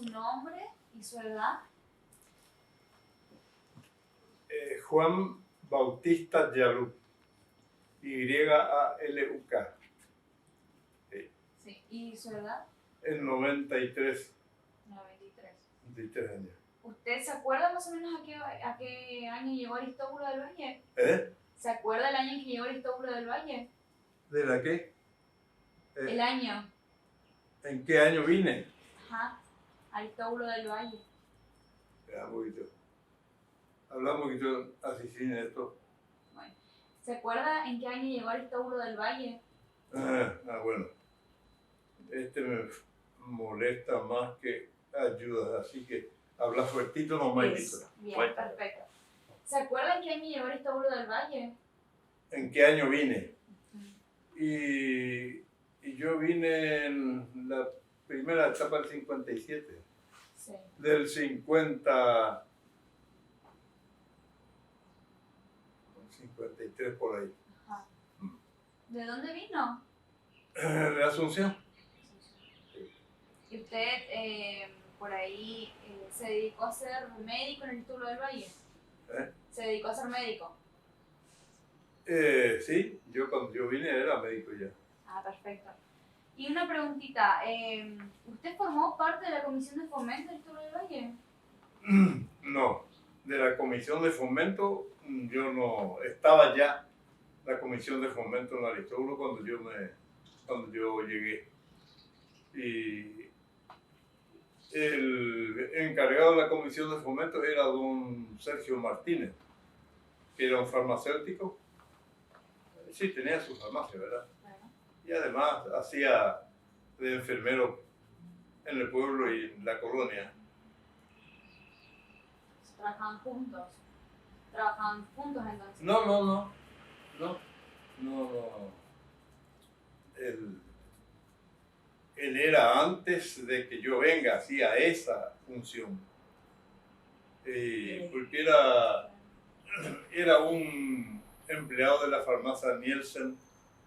su nombre y su edad. Juan Bautista Yaluk. Y-A-L-U-K. Sí. ¿Y su edad? El 93. 93. años. ¿Usted se acuerda más o menos a qué año llegó Aristóbulo del Valle? ¿Se acuerda el año en que llegó Aristóbulo del Valle? ¿De la qué? El año. ¿En qué año vine? Ajá. Aristóbulo del Valle. Espera un poquito. Habla un poquito así sin esto. Bueno. ¿Se acuerda en qué año llegó Aristóbulo del Valle? Bueno. Este me molesta más que ayuda, así que habla fuertito nomás. Bien, perfecto. ¿Se acuerda en qué año llegó Aristóbulo del Valle? ¿En qué año vine? Y yo vine en la primera etapa del 57. Sí. Del 50... 53 por ahí. Ajá. ¿De dónde vino? De Asunción. ¿Y usted por ahí se dedicó a ser médico en el Aristóbulo del Valle? ¿Se dedicó a ser médico? Sí, yo cuando yo vine era médico ya. Perfecto. Y una preguntita, ¿usted formó parte de la Comisión de Fomento del Aristóbulo del Valle? No, de la Comisión de Fomento yo no estaba ya la Comisión de Fomento en Aristóbulo cuando yo llegué. Y el encargado de la Comisión de Fomento era don Sergio Martínez, que era un farmacéutico. Sí, tenía su farmacia, ¿verdad? Bueno. Y además hacía de enfermero en el pueblo y en la colonia. ¿Trabajaban juntos? ¿Trabajaban juntos entonces? No. Él era antes de que yo venga, hacía esa función. Porque era un empleado de la farmacia Nielsen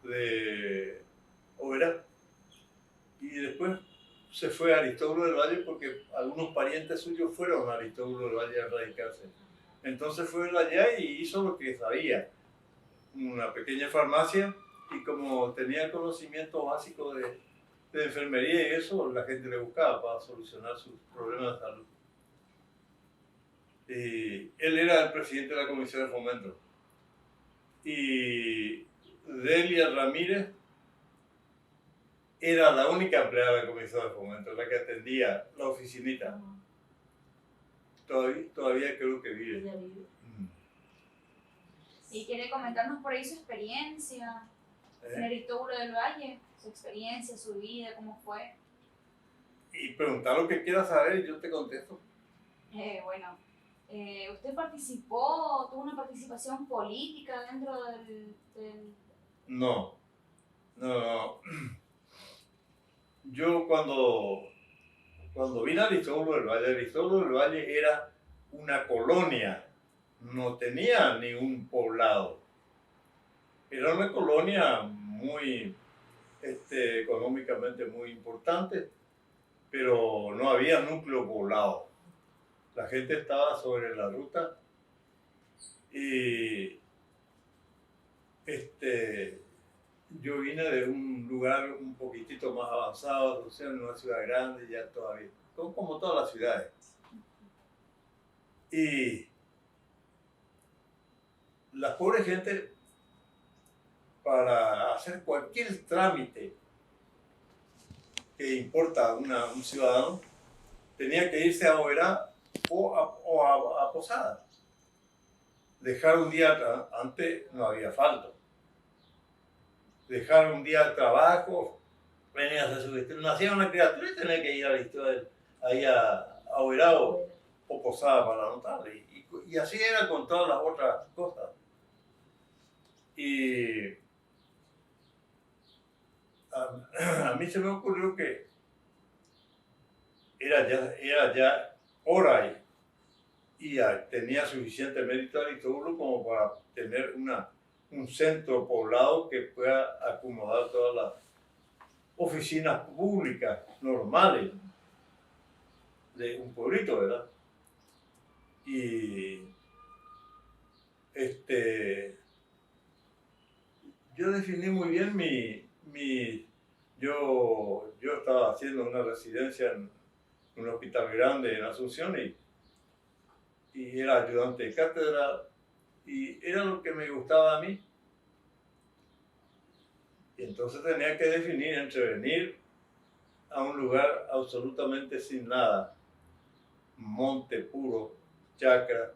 de Oberá. Y después se fue a Aristóbulo del Valle porque algunos parientes suyos fueron a Aristóbulo del Valle a radicarse. Entonces fue allá y hizo lo que sabía. Una pequeña farmacia, y como tenía conocimiento básico de enfermería y eso, la gente le buscaba para solucionar sus problemas de salud. Y él era el presidente de la Comisión de Fomento. Y Delia Ramírez era la única empleada de la Comisión de Fomento, la que atendía la oficinita. Todavía creo que vive. ¿Y quiere comentarnos por ahí su experiencia en Aristóbulo del Valle? Su experiencia, su vida, cómo fue. Y preguntar lo que quieras saber y yo te contesto. Bueno, ¿usted tuvo una participación política dentro del... No. Yo cuando vine a Aristóbulo del Valle era una colonia, no tenía ningún poblado. Era una colonia muy económicamente muy importante, pero no había núcleo poblado. La gente estaba sobre la ruta y yo vine de un lugar un poquitito más avanzado, o sea, en una ciudad grande ya todavía, como todas las ciudades. Y la pobre gente, para hacer cualquier trámite que importa a un ciudadano, tenía que irse a Oberá o a Posada. Dejar un día, antes no había asfalto. Dejar un día al trabajo, venir a hacer su gestión. Nacía una criatura y tenía que ir ahí a Oberá o Posada para anotarle. Y así era con todas las otras cosas. Y a mí se me ocurrió que era ya hora y tenía suficiente mérito Aristóbulo como para tener un centro poblado que pueda acomodar todas las oficinas públicas normales. de un pueblito, ¿verdad? Y yo definí muy bien yo estaba haciendo una residencia en un hospital grande en Asunción y era ayudante de cátedra y era lo que me gustaba a mí. Y entonces tenía que definir entre venir a un lugar absolutamente sin nada, monte puro, chacra,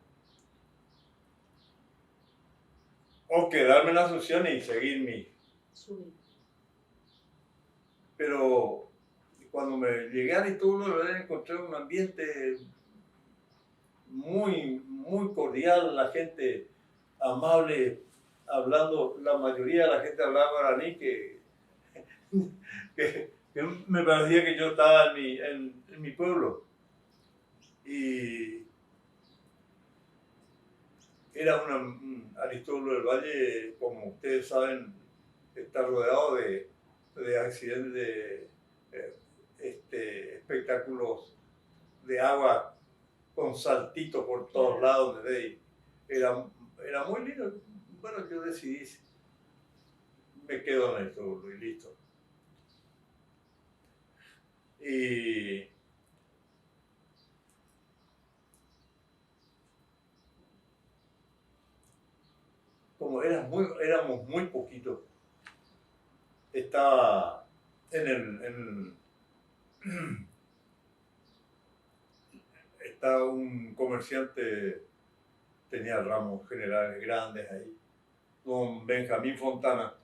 o quedarme en Asunción y seguir mi... Pero cuando me llegué a Aristóbulo encontré un ambiente muy cordial, la gente amable, hablando, la mayoría de la gente hablaba guaraní, que me parecía que yo estaba en mi pueblo. Y era Aristóbulo del Valle, como ustedes saben, está rodeado de accidentes, de espectáculos de agua con saltitos por todos lados. Era muy lindo. Bueno, yo decidí, me quedo en esto y listo. Y como éramos muy poquitos, estaba estaba un comerciante, tenía ramos generales grandes ahí, don Benjamín Fontana,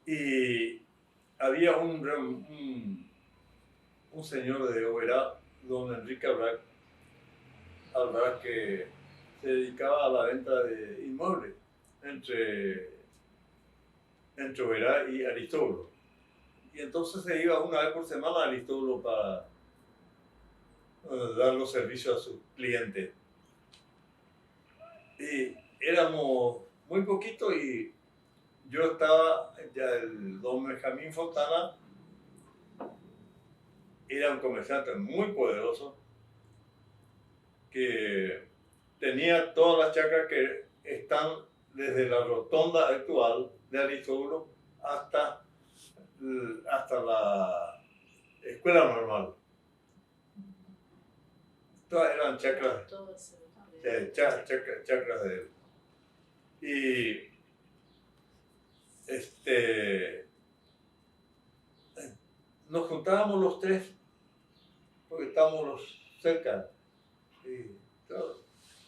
y había un señor de Oberá, don Enrique Alvará, que se dedicaba a la venta de inmuebles entre Oberá y Aristóbulo. Y entonces se iba una vez por semana a Aristóbulo para dar los servicios a sus clientes. Y éramos muy poquitos y yo estaba, ya el don Benjamín Fontana era un comerciante muy poderoso que tenía todas las chacras que están desde la rotonda actual de Aristóbulo hasta la escuela normal. Todas eran chacras, chacras de él. Y nos juntábamos los tres porque estábamos cerca. Y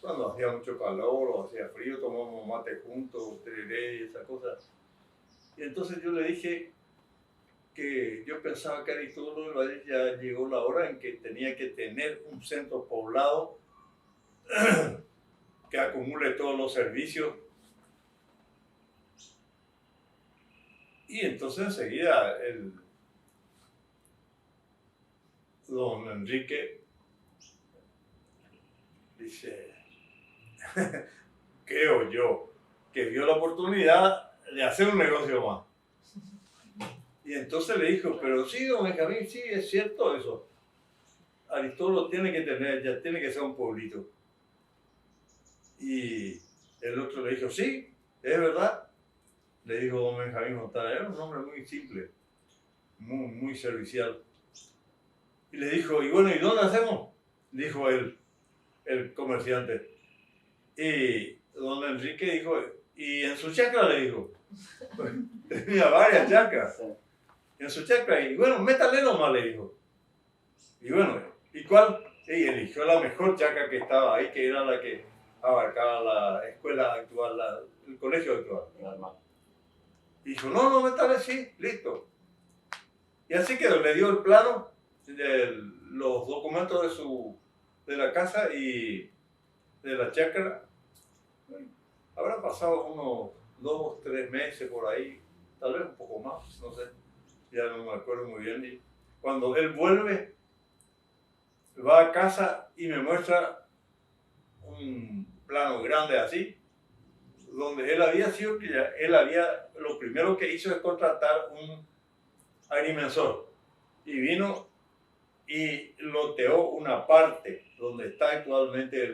cuando hacía mucho calor o hacía frío, tomábamos mate juntos, tereré y esas cosas. Y entonces yo le dije que yo pensaba que Aristóbulo del Valle ya llegó la hora en que tenía que tener un centro poblado que acumule todos los servicios. Y entonces enseguida don Enrique dice, creo yo, que vio la oportunidad de hacer un negocio más. Y entonces le dijo, pero sí, don Benjamín, sí, es cierto eso. Aristóbulo tiene que ser un pueblito. Y el otro le dijo, sí, es verdad. Le dijo don Benjamín Fontana, era un hombre muy simple, muy servicial. Y le dijo, y bueno, ¿y dónde hacemos? Dijo el comerciante. Y don Enrique dijo, ¿y en su chacra? Le dijo. Pues, tenía varias chacras. En su chacra, y bueno, métale nomás, le dijo. Y bueno, ¿y cuál? Y eligió la mejor chacra que estaba ahí, que era la que abarcaba la escuela actual, el colegio actual. Y dijo, no, métale, sí, listo. Y así quedó, le dio el plano, los documentos de la casa y de la chacra. Habrá pasado unos 2, 3 meses por ahí, tal vez un poco más, no sé. Ya no me acuerdo muy bien. Y cuando él vuelve, va a casa y me muestra un plano grande así, donde él había sido, lo primero que hizo es contratar un agrimensor. Y vino y loteó una parte donde está actualmente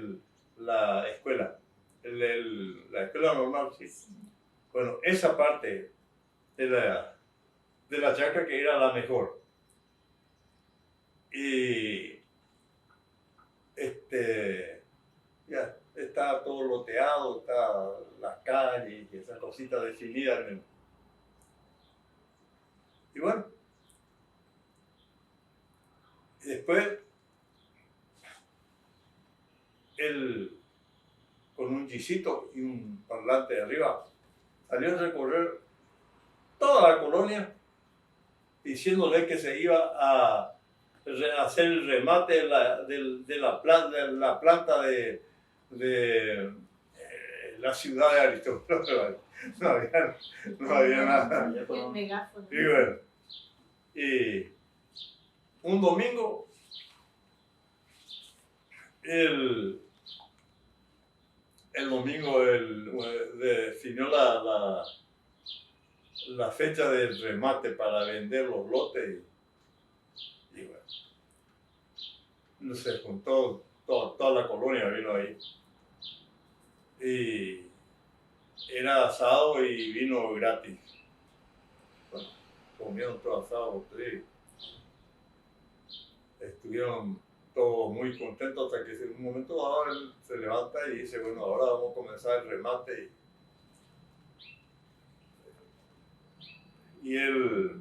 la escuela, la escuela normal, sí. Bueno, esa parte de la chacra que era la mejor. Y ya está todo loteado, está las calles y esas cositas definidas. Y bueno, después él, con un gisito y un parlante de arriba, salió a recorrer toda la colonia diciéndole que se iba a hacer el remate de la planta de la ciudad de Aristóbulo. No había nada. El megáfono. Y bueno, y un domingo, el domingo definió la fecha del remate para vender los lotes. Y bueno, no sé, con toda la colonia vino ahí. Y era asado y vino gratis. Bueno, comieron todo asado, sí. Estuvieron todos muy contentos hasta que en un momento dado él se levanta y dice, bueno, ahora vamos a comenzar el remate. Y él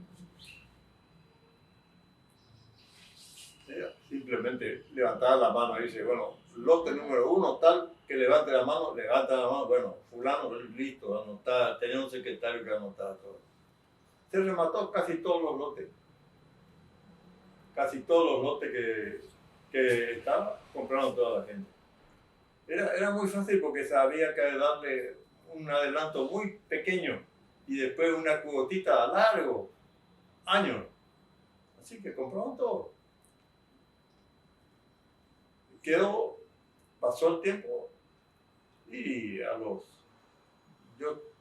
simplemente levantaba la mano y dice, bueno, lote número 1, tal, que levanta la mano, bueno, fulano, listo, anotar, tenía un secretario que anotaba todo. Se remató casi todos los lotes. Casi todos los lotes que estaban, compraron toda la gente. Era muy fácil porque sabía que darle un adelanto muy pequeño y después una cuotita a largo, años. Así que compraron todo. Pasó el tiempo y yo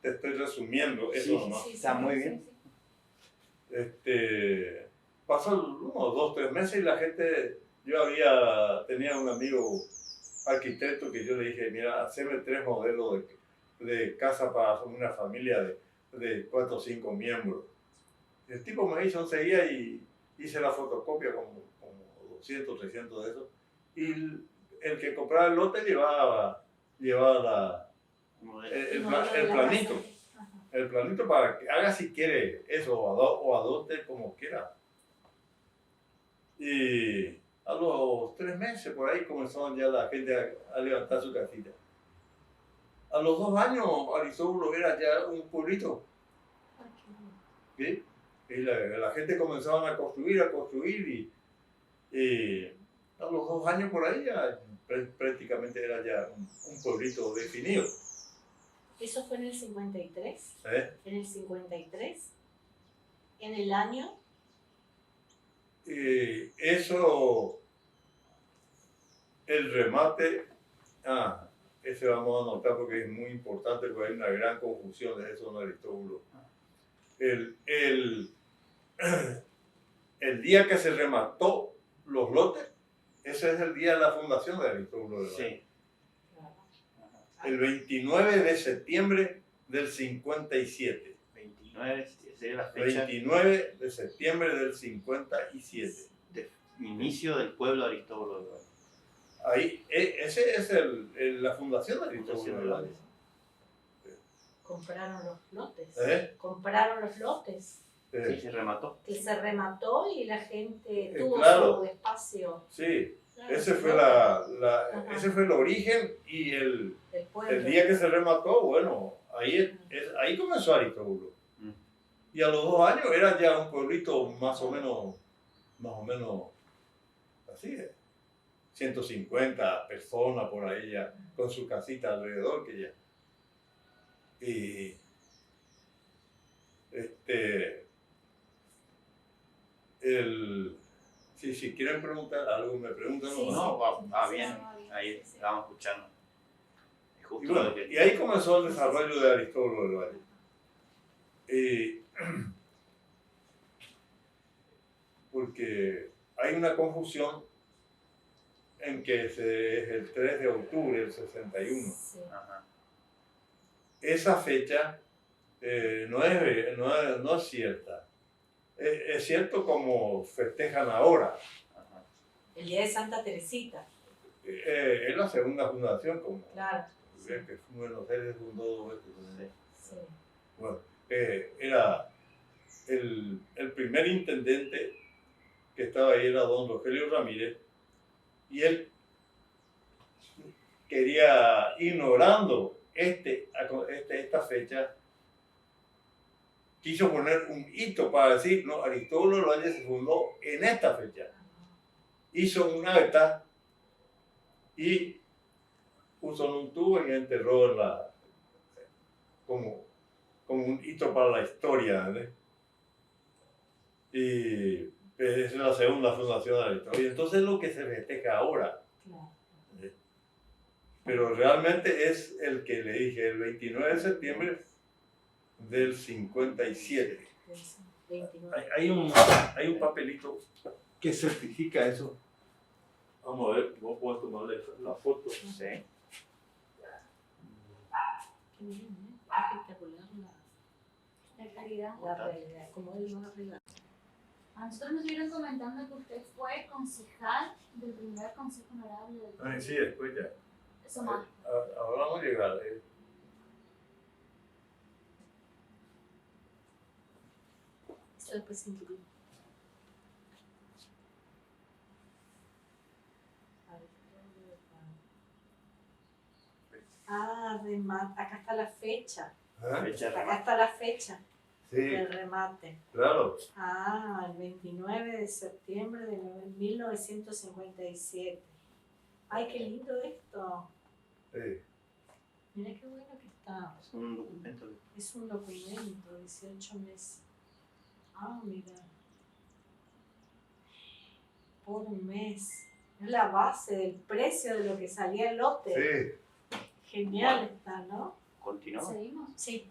te estoy resumiendo eso nomás. Sí, Está muy bien. Pasó unos 2, 3 meses y la gente, tenía un amigo arquitecto que yo le dije, mira, haceme 3 modelos de casa para una familia de 4 o 5 miembros. El tipo me hizo enseguida y hice la fotocopia como 200, 300 de esos. Y el que compraba el lote llevaba el planito. El planito para que haga si quiere eso o adopte como quiera. Y a los 3 meses por ahí comenzaron ya la gente a levantar su casita. A los 2 años Aristóbulo era ya un pueblito. ¿Sí? Y la gente comenzaban a construir y a los 2 años por ahí ya prácticamente era ya un pueblito definido. ¿Eso fue en el 53? ¿Eh? ¿En el 53? ¿En el año? Eso, el remate, ese vamos a anotar porque es muy importante, porque hay una gran confusión de eso en Aristóbulo. El día que se remató los lotes, ese es el día de la fundación de Aristóbulo. Sí. El 29 de septiembre del 57. 29, sería la fecha 29 de septiembre del 57. de inicio del pueblo de Aristóbulo del Valle. Ahí, ese es la fundación de Aristóbulo del Valle. Compraron los lotes. ¿Eh? Sí, se remató. Que se remató y la gente tuvo claro. su espacio. Sí, Claro, ese fue ese fue el origen y el día que se remató, bueno, ahí comenzó Aristóbulo. Y a los 2 años era ya un pueblito más o menos así, 150 personas por ahí ya, con su casita alrededor que ya. Y si quieren preguntar algo, me preguntan. Sí, No, va sí, bien, ahí estábamos escuchando. Y, bueno, y ahí comenzó el desarrollo de Aristóbulo del Valle. Porque hay hay una confusión en que es el 3 de octubre del 61. Sí. Ajá. Esa fecha no es cierta. Es cierto como festejan ahora. Ajá. El día de Santa Teresita. Es la segunda fundación, como Claro. que Buenos Aires fundó 2 veces. Sí. Bueno, era el primer intendente que estaba ahí, era don Rogelio Ramírez, y él quería, ignorando esta fecha, quiso poner un hito para decir, no, Aristóbulo del Valle se fundó en esta fecha. Hizo un acta y puso en un tubo y enterró como un hito para la historia, ¿verdad? Y es la segunda fundación de Aristóbulo. Y entonces es lo que se festeja ahora. Claro. Pero realmente es el que le dije, el 29 de septiembre del 57. 29. Hay un papelito que certifica eso. Vamos a ver, vos podés tomarle la foto. Sí. Qué bien, ¿eh? Espectacular La claridad. la realidad, como él lo arregla. A nosotros nos estuvieron comentando que usted fue concejal del primer consejo honorable del Ah, sí, después ya. Eso más. Ahora vamos a llegar. Eso después se incluye. Ah, remate. Acá está la fecha. ¿Ah? Fecha de Acá remate. está la fecha Sí, del remate. claro. Ah, el 29 de septiembre de 1957. Ay, qué lindo esto. Sí. Mira qué bueno que está. Es un documento. Es un documento, 18 meses. Ah, mira. Por un mes. Es la base del precio de lo que salía el lote. Sí. Genial está, ¿no? Continúa. Seguimos. Sí.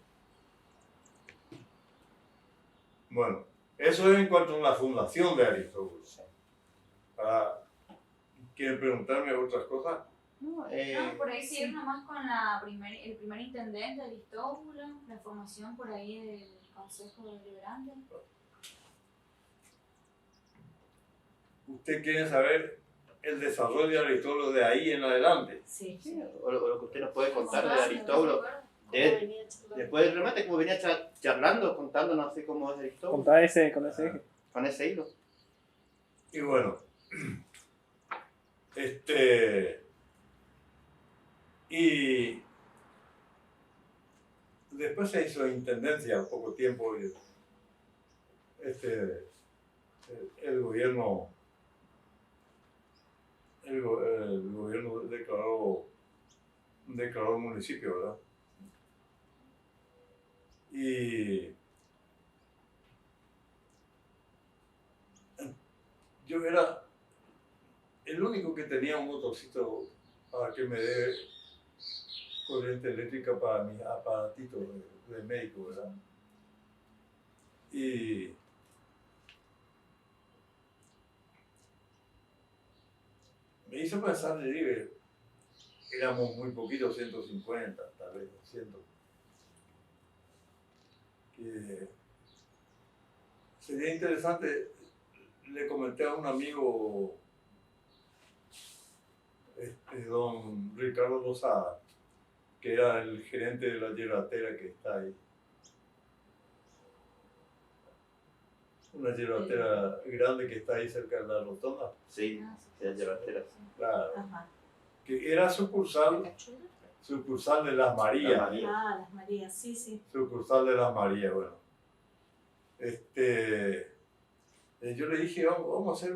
Bueno, eso es en cuanto a la fundación de Aristóbulo. ¿Quieren preguntarme otras cosas? No, No, por ahí sí. seguir nomás con el primer intendente de Aristóbulo, la formación por ahí del Consejo Deliberante. ¿Usted quiere saber el desarrollo de Aristóbulo de ahí en adelante? Sí. sí, o lo que usted nos puede contar de ¿Cómo Aristóbulo. ¿Cómo De- venía charlando? Después del remate, como venía charlando, contando, no sé cómo es Aristóbulo. Con ese eje. Con ese hilo. Y bueno, y después se hizo intendencia poco tiempo y el gobierno declaró municipio, ¿verdad? Y yo era el único que tenía un motorcito para que me dé corriente eléctrica para mi aparatito de médico, ¿verdad? Y me hizo pensar, le dije, éramos muy poquitos, 150, tal vez 200. Que sería interesante, le comenté a un amigo, don Ricardo Lozada, que era el gerente de la hierbatera que está ahí. Una hierbatera grande que está ahí cerca de la rotonda. Sí, se llevatera. Claro. Ajá. Que era ¿La sucursal cachuela? de las Marías. Las Marías. Ah, las Marías, sí, sí. Sucursal de las Marías, bueno. Yo le dije, vamos a hacer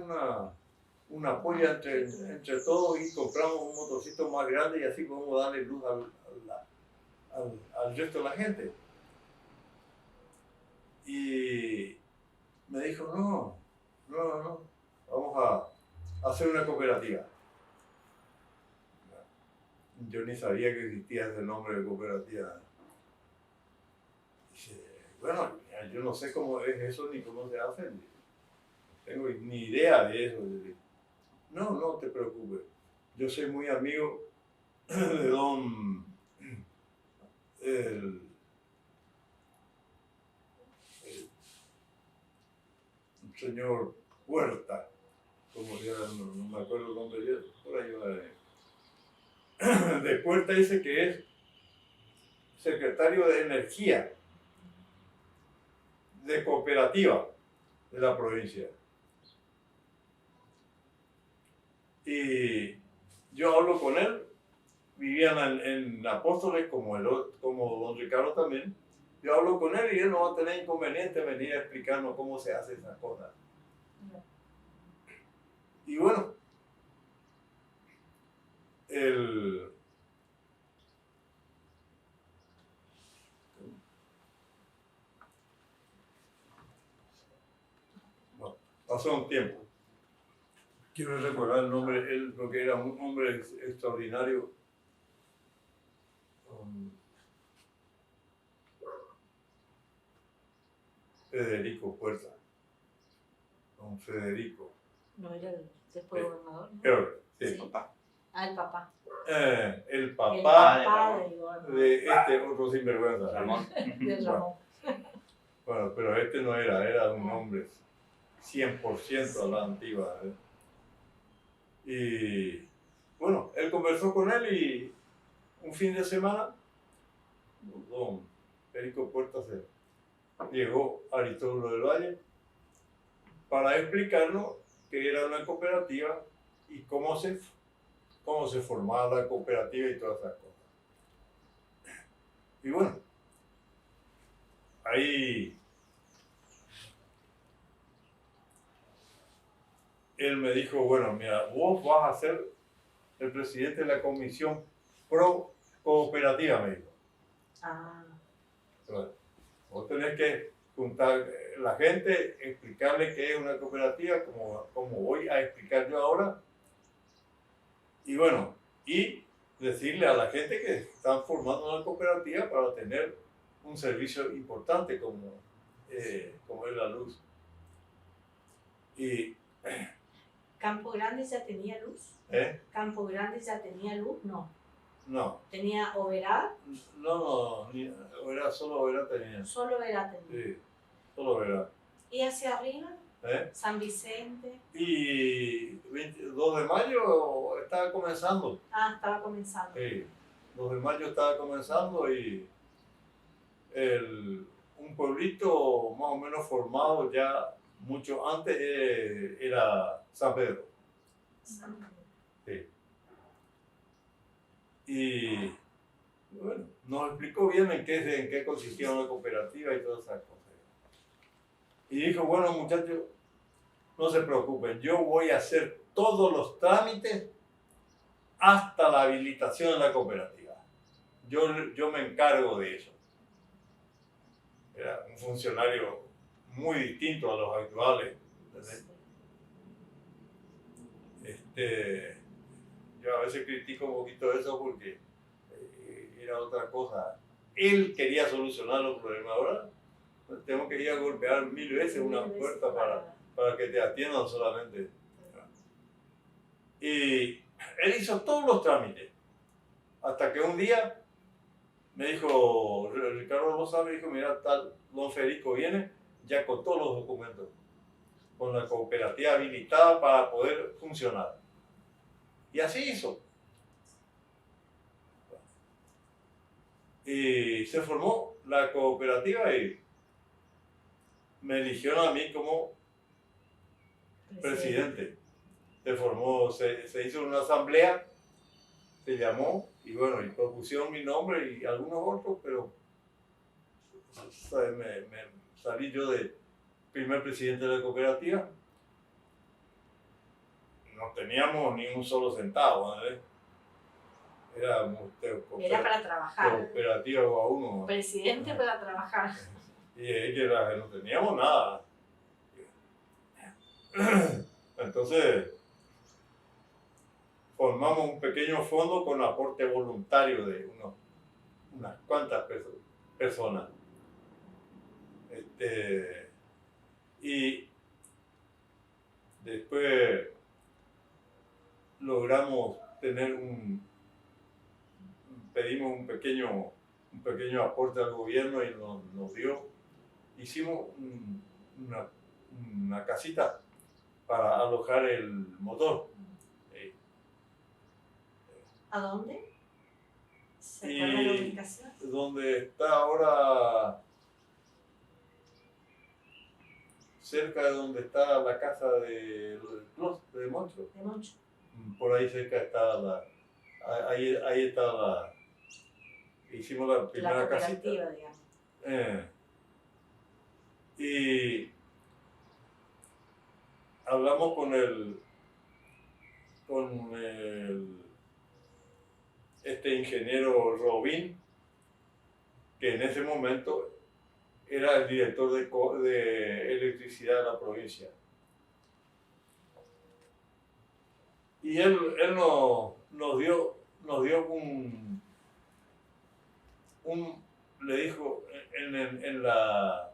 una polla entre todos y compramos un motorcito más grande y así podemos darle luz al resto de la gente. Y me dijo, no, vamos a hacer una cooperativa. Yo ni sabía que existía ese nombre de cooperativa. Dice, bueno, yo no sé cómo es eso ni cómo se hace. tengo ni idea de eso. No, no te preocupes. Yo soy muy amigo de el señor Huerta, como ya no me acuerdo el nombre, por ahí de Puerta dice que es secretario de Energía de Cooperativa de la provincia. Y yo hablo con él, vivían en Apóstoles como don Ricardo también. Yo hablo con él y él no va a tener inconveniente venir a explicarnos cómo se hace esas cosas. Y bueno, pasó un tiempo. Quiero recordar el nombre, él, porque era un hombre extraordinario. Federico Puerta. Don Federico. No era después gobernador, ¿no? Pero, sí. Sí. Papá. Ah, el papá. El El papá papá del gobernador. de este otro sinvergüenza. Ramón. De Ramón. Bueno, pero este no era un hombre 100% a la antigua. Y bueno, él conversó con él y un fin de semana, don Federico Puerta llegó a Aristóbulo del Valle para explicarnos qué era una cooperativa y cómo se formaba la cooperativa y todas esas cosas. Y bueno, ahí él me dijo, bueno, mira, vos vas a ser el presidente de la comisión pro cooperativa, me dijo. Ah. Bueno, vos tenés que juntar la gente, explicarle qué es una cooperativa, como voy a explicar yo ahora. Y bueno, y decirle a la gente que están formando una cooperativa para tener un servicio importante como es la luz. Y ¿Campo Grande ya tenía luz? ¿Campo Grande ya tenía luz? No. No. ¿Tenía Oberá? No, solo Oberá tenía. Solo Oberá tenía. Sí, solo Oberá. ¿Y hacia arriba? San Vicente. Y 2 de mayo estaba comenzando. Ah, estaba comenzando. Sí, 2 de mayo estaba comenzando y un pueblito más o menos formado ya mucho antes era San Pedro. Sí. Y bueno, nos explicó bien en qué consistía una cooperativa y todas esas cosas. Y dijo, bueno muchachos, no se preocupen, yo voy a hacer todos los trámites hasta la habilitación de la cooperativa. Yo me encargo de eso. Era un funcionario muy distinto a los actuales. Yo a veces critico un poquito eso porque era otra cosa. Él quería solucionar los problemas. Ahora tengo que ir a golpear 1000 veces una puerta para que te atiendan solamente. Y él hizo todos los trámites. Hasta que un día me dijo, Ricardo Rosa me dijo, mira, tal, don Federico viene ya con todos los documentos, con la cooperativa habilitada para poder funcionar. Y así hizo. Y se formó la cooperativa y me eligieron a mí como presidente. Se hizo una asamblea, se llamó y bueno, y propusieron mi nombre y algunos otros, pero me salí yo de primer presidente de la cooperativa. No teníamos ni un solo centavo, ¿no? Era para trabajar. Cooperativa a uno. Presidente para trabajar. Y no teníamos nada. Entonces, formamos un pequeño fondo con aporte voluntario de unas cuantas personas. Y pequeño aporte al gobierno y nos dio, hicimos una casita para alojar el motor. ¿A dónde? ¿Se Y acuerda la ubicación? donde está ahora, cerca de donde está la casa de Moncho. De Moncho. Por ahí cerca está ahí está hicimos la primera La casita. cooperativa, digamos. Y hablamos con este ingeniero Robin, que en ese momento era el director de electricidad de la provincia. Y él nos dio le dijo, en la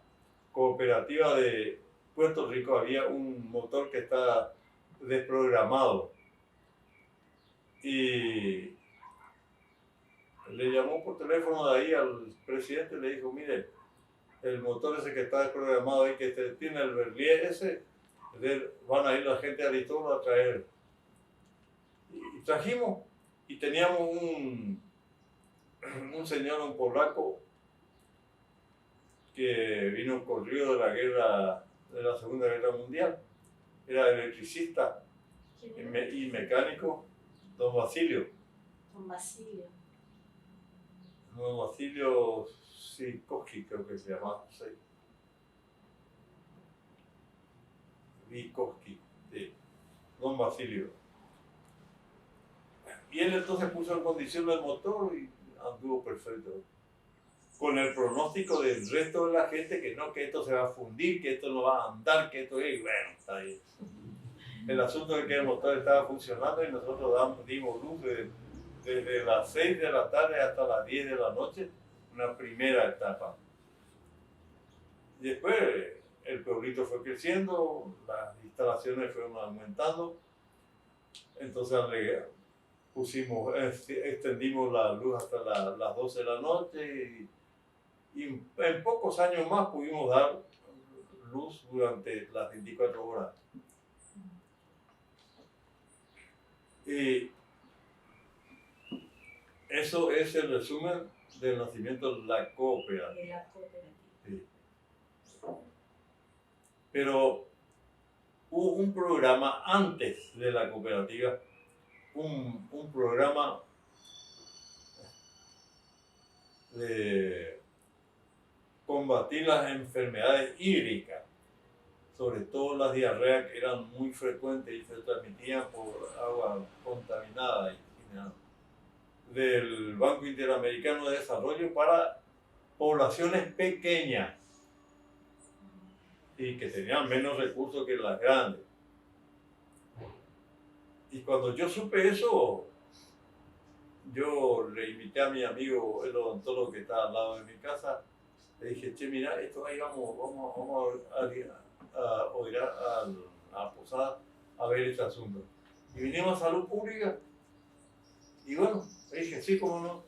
cooperativa de Puerto Rico había un motor que está desprogramado. Y le llamó por teléfono de ahí al presidente y le dijo, mire, el motor ese que está desprogramado y que tiene el Berlier ese, van a ir la gente a Aristóbulo a traer. Y trajimos, y teníamos un señor, un polaco, que vino corrido de la Segunda Guerra Mundial. Era electricista y mecánico, don Basilio. Don Basilio. Don Basilio Vygotsky, creo que se llamaba. Sí. Vygotsky, sí. Don Basilio. Y él entonces puso en condición el motor y anduvo perfecto. Con el pronóstico del resto de la gente que no, que esto se va a fundir, que esto no va a andar, que esto es, bueno, está ahí. El asunto es que el motor estaba funcionando y nosotros dimos luz desde las 6 de la tarde hasta las 10 de la noche, una primera etapa. Y después el pueblito fue creciendo, las instalaciones fueron aumentando, entonces extendimos la luz hasta las 12 de la noche y en pocos años más pudimos dar luz durante las 24 horas. Y eso es el resumen del nacimiento de la cooperativa. De la cooperativa. Sí. Pero hubo un programa antes de la cooperativa, un programa de combatir las enfermedades hídricas, sobre todo las diarreas que eran muy frecuentes y se transmitían por agua contaminada y nada, del Banco Interamericano de Desarrollo para poblaciones pequeñas y que tenían menos recursos que las grandes. Y cuando yo supe eso, yo le invité a mi amigo, el odontólogo que está al lado de mi casa, le dije, che, mira, esto ahí vamos a ir a Posada a ver este asunto. Y vinimos a Salud Pública, y bueno, le dije, sí, cómo no.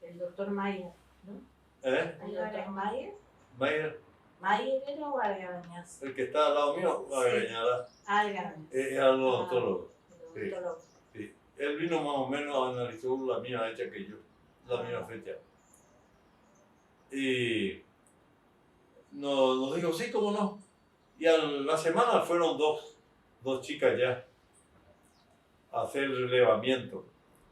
El doctor Mayer, ¿no? ¿Eh? El doctor Mayer. Mayer, ¿Mayer era o Argañaz? el que está al lado mío, Sí. Argañada, Argañaz. era el odontólogo. El odontólogo. Sí. Él vino más o menos a analizar la misma fecha que yo, la misma fecha. Y nos dijo, sí, cómo no. Y a la semana fueron dos chicas ya a hacer el relevamiento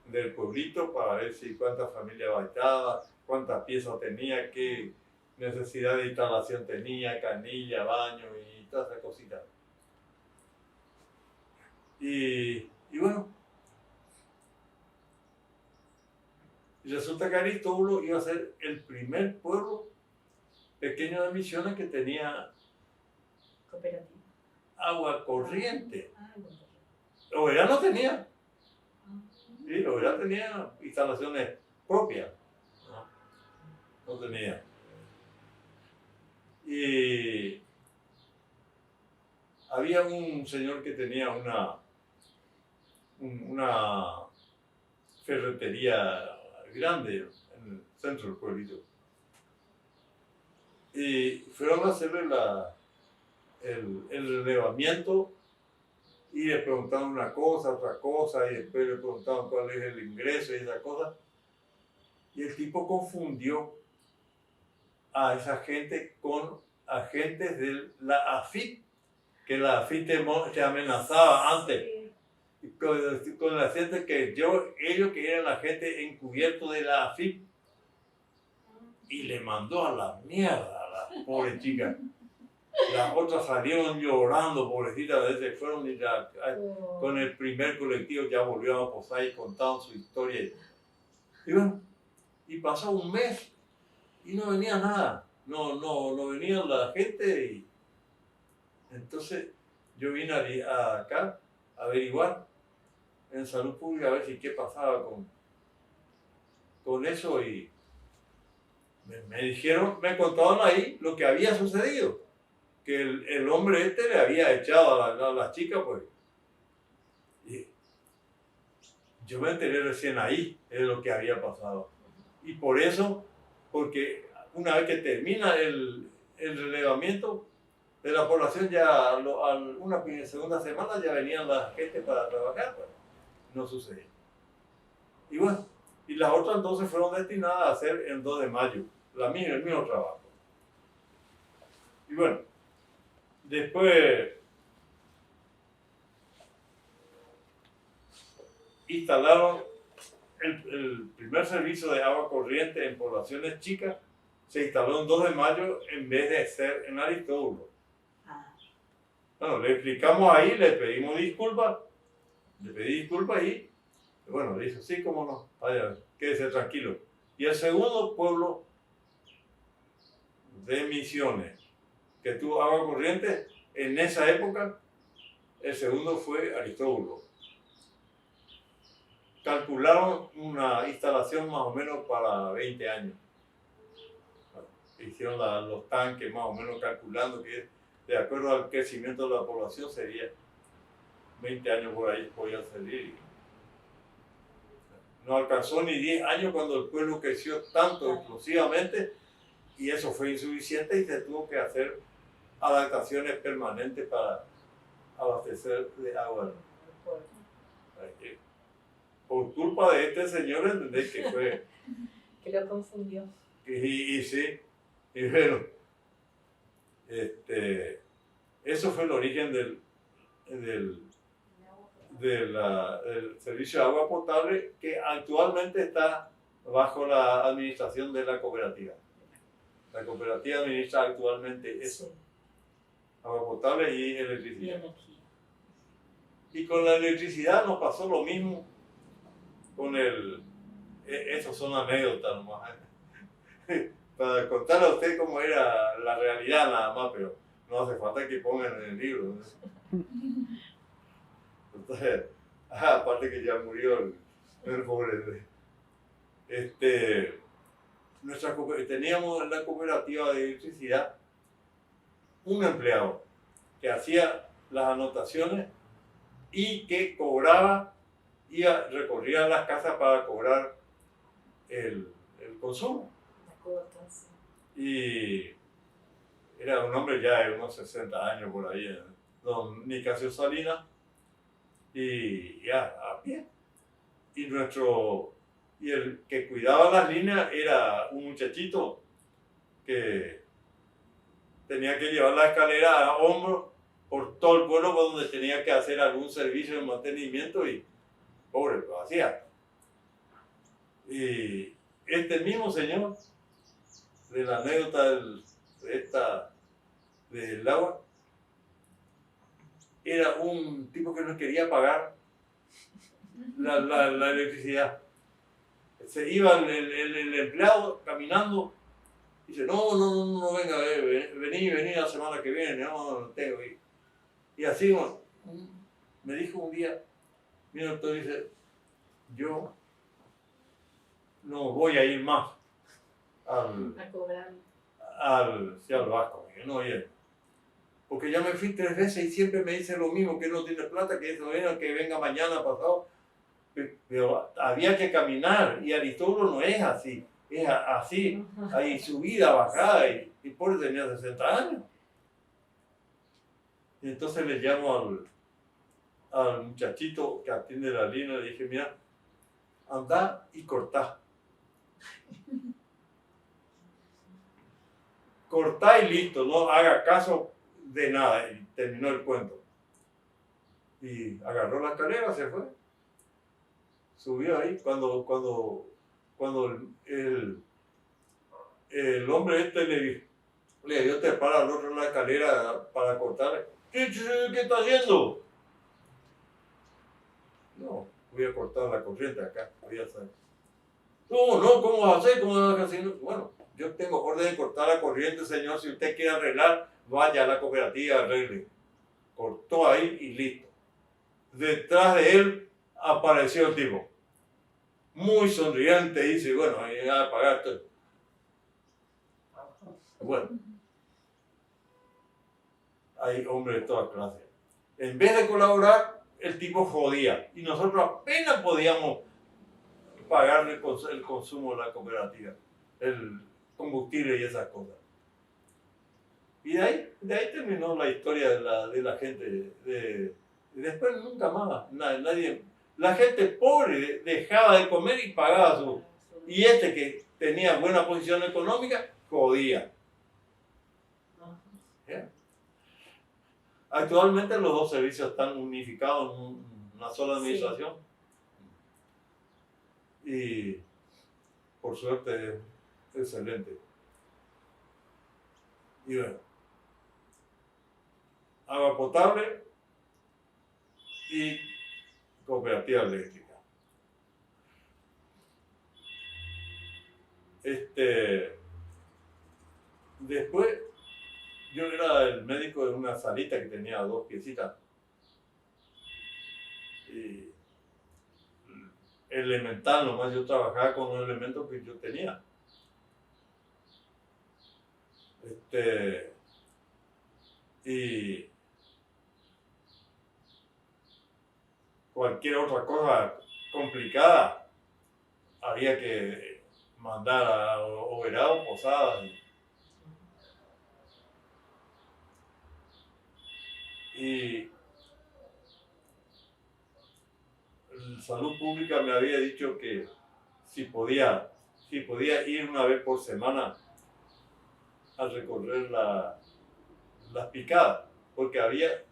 del pueblito para ver si cuántas familias habitaba, cuántas piezas tenía, qué necesidad de instalación tenía, canilla, baño y todas esas cositas. Y bueno, y resulta que Aristóbulo iba a ser el primer pueblo pequeño de Misiones que tenía Cooperativa. agua corriente. Bueno. Oberá no tenía. Sí, Oberá tenía instalaciones propias. No tenía. Y había un señor que tenía una ferretería grande centro del pueblito. Y fueron a hacerle el relevamiento y le preguntaron una cosa, otra cosa, y después le preguntaban cuál es el ingreso y esa cosa. Y el tipo confundió a esa gente con agentes de la AFIP, que la AFIP te amenazaba antes. Sí. Con la gente que ellos que eran la gente encubierto de la AFIP, y le mandó a la mierda a la pobre chica. Las otras salieron llorando, pobrecitas, a veces fueron y con el primer colectivo ya volvieron a posar y contaban su historia. Y bueno, y pasó un mes y no venía nada, no venía la gente. Y entonces yo vine acá a averiguar en salud pública a ver si qué pasaba con eso, y me dijeron, me contaron ahí lo que había sucedido, que el hombre le había echado a la chica, pues. Y yo me enteré recién ahí de lo que había pasado. Y por eso, porque una vez que termina el relevamiento de la población, ya a una segunda semana ya venían la gente para trabajar, pues no sucedió. Y bueno, y las otras entonces fueron destinadas a hacer el 2 de mayo, el mismo trabajo. Y bueno, después instalaron el primer servicio de agua corriente en poblaciones chicas, se instaló el 2 de mayo en vez de ser en Aristóbulo. Bueno, le explicamos ahí, le pedimos disculpas, le pedí disculpas y bueno, dijo, sí, cómo no, vaya, quédese tranquilo. Y el segundo pueblo de Misiones que tuvo agua corriente en esa época, el segundo fue Aristóbulo. Calcularon una instalación más o menos para 20 años. Hicieron los tanques más o menos calculando que de acuerdo al crecimiento de la población sería 20 años por ahí podían salir. No alcanzó ni 10 años cuando el pueblo creció tanto explosivamente, y eso fue insuficiente y se tuvo que hacer adaptaciones permanentes para abastecer de agua. Por culpa de este señor, ¿entendés? Que fue... que lo confundió. Y sí, y bueno, eso fue el origen del servicio de agua potable, que actualmente está bajo la administración de la cooperativa. La cooperativa administra actualmente eso, sí. Agua potable y electricidad. Y con la electricidad nos pasó lo mismo con esas son anécdotas nomás, para contarle a usted cómo era la realidad nada más, pero no hace falta que pongan en el libro, ¿no? Entonces, aparte que ya murió el pobre. Teníamos en la cooperativa de electricidad un empleado que hacía las anotaciones y que cobraba, recorría las casas para cobrar el consumo. La cuota, sí. Y era un hombre ya de unos 60 años por ahí, don Nicasio Salinas, y ya a pie. Y el que cuidaba las líneas era un muchachito que tenía que llevar la escalera a hombros por todo el pueblo donde tenía que hacer algún servicio de mantenimiento, y pobre, lo hacía. Y este mismo señor, de la anécdota del agua, era un tipo que no quería pagar la electricidad. Se iba el empleado caminando y dice, no, venga, vení la semana que viene, no tengo. Y así, bueno, me dijo un día, mira, doctor, dice, yo no voy a ir más al Vasco. No voy a ir. Porque ya me fui 3 veces y siempre me dice lo mismo, que no tiene plata, que venga mañana pasado. Pero había que caminar, y Aristóbulo no es así. es así, hay subida, bajada, y por tenía 60 años. Y entonces le llamo al muchachito que atiende la línea, le dije, mira, anda y cortá. Cortá y listo, no haga caso de nada. Y terminó el cuento. Y agarró la escalera, se fue. Subió ahí. Cuando el hombre este le dio trepar al otro en la escalera para cortarle. ¿Qué está haciendo? No, voy a cortar la corriente acá. Voy a hacer. No, ¿cómo vas a hacer? ¿Cómo vas a hacer? Bueno, yo tengo orden de cortar la corriente, señor. Si usted quiere arreglar, vaya a la cooperativa, arregle. Cortó ahí y listo. Detrás de él apareció el tipo. Muy sonriente, dice, bueno, ahí va a pagar todo. Bueno, hay hombres de todas clases. En vez de colaborar, el tipo jodía. Y nosotros apenas podíamos pagarle el consumo de la cooperativa, el combustible y esas cosas. Y de ahí terminó la historia de la gente. Y después nunca más, nadie. La gente pobre dejaba de comer y pagaba su. Y este que tenía buena posición económica, jodía. ¿Ya? Actualmente los dos servicios están unificados en una sola administración. Sí. Y por suerte, excelente. Y bueno, agua potable y cooperativa eléctrica. Después, yo era el médico de una salita que tenía 2 piecitas. Y elemental, nomás yo trabajaba con los elementos que yo tenía. Y cualquier otra cosa complicada había que mandar a Oberao, Posadas. Y Salud Pública me había dicho que si podía ir una vez por semana a recorrer las picadas, porque había,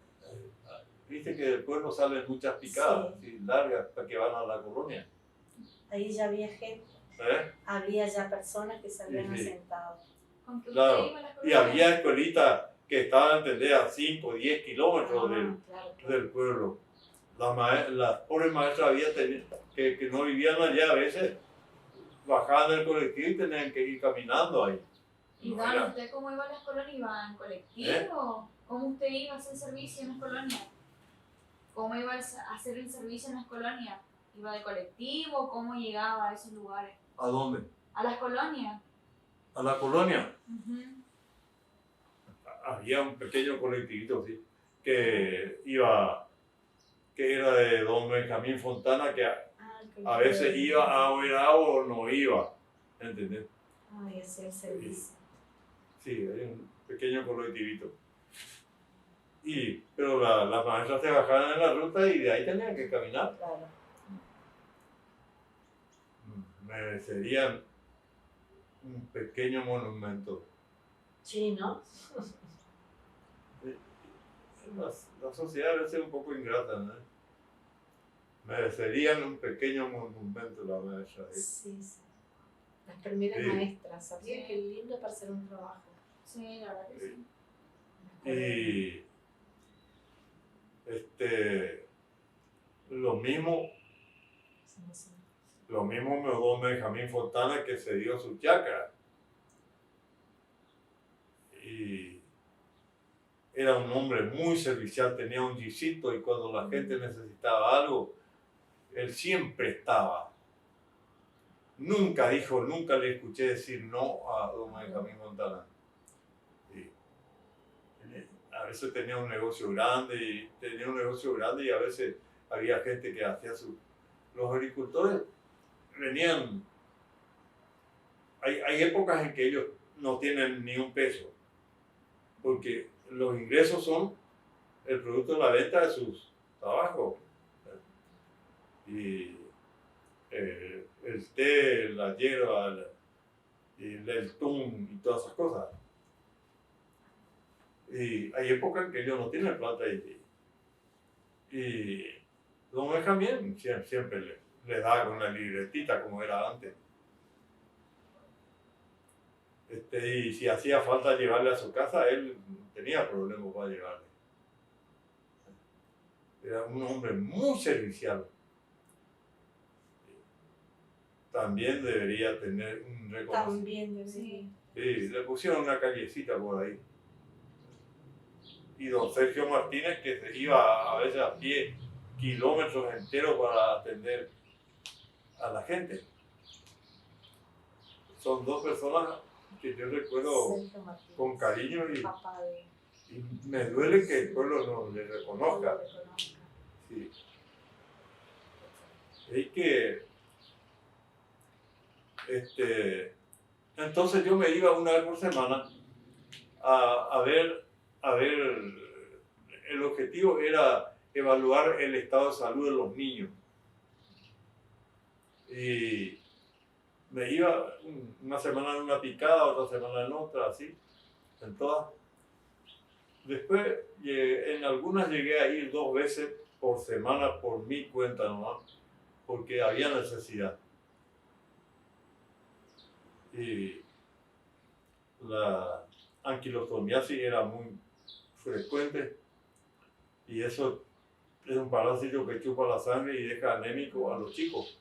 viste que del pueblo salen muchas picadas, sí, largas, para que van a la colonia. Ahí ya había gente, había ya personas que se habían asentado. Claro, y había escuelitas que estaban, ¿entendés?, a 5 o 10 kilómetros del pueblo. Las pobres maestras había que no vivían allá, a veces bajaban del colectivo y tenían que ir caminando ahí. ¿Y Don, usted cómo iba a las colonias? ¿Iba en colectivo? ¿Cómo usted iba a hacer servicio en las colonias? ¿Cómo iba a hacer el servicio en las colonias? ¿Iba de colectivo? ¿Cómo llegaba a esos lugares? ¿A dónde? A las colonias. ¿A la colonia? Había un pequeño colectivito, sí, que era de don Benjamín Fontana, que a veces iba a Oberao o no iba, ¿entendés? Ay, hacía el servicio. Sí, hay un pequeño colectivito. Pero las maestras se bajaban en la ruta y de ahí tenían que caminar. Claro. Merecerían un pequeño monumento. Sí, ¿no? La sociedad debe ser un poco ingrata, ¿no? Merecerían un pequeño monumento la maestra. Sí. Las primeras maestras, ¿sabías qué lindo para hacer un trabajo? Sí, la verdad que sí. Y lo mismo me don Benjamín Fontana, que se dio su chacra. Y era un hombre muy servicial, tenía un guisito y cuando la gente necesitaba algo, él siempre estaba. Nunca le escuché decir no a don Benjamín Fontana. A veces tenía un negocio grande y a veces había gente que hacía los agricultores venían hay épocas en que ellos no tienen ni un peso, porque los ingresos son el producto de la venta de sus trabajos. Y el té, la hierba, el tun y todas esas cosas. Y hay épocas en que ellos no tienen plata y don Benjamín siempre le da con la libretita como era antes. Y si hacía falta llevarle a su casa, él no tenía problemas para llevarle. Era un hombre muy servicial. También debería tener un reconocimiento. También Sí. Sí, le pusieron una callecita por ahí. Y don Sergio Martínez, que se iba a veces a pie kilómetros enteros para atender a la gente. Son dos personas que yo recuerdo Sergio Martínez, con cariño papá de y me duele que el pueblo no le reconozca. Pablo de Conozca. Sí. Es que entonces yo me iba una vez por semana a ver, el objetivo era evaluar el estado de salud de los niños. Y me iba una semana en una picada, otra semana en otra, así, en todas. Después, en algunas llegué a ir 2 veces por semana por mi cuenta nomás, porque había necesidad. Y la anquilostomiasis era muy frecuente y eso es un parásito que chupa la sangre y deja anémico a los chicos.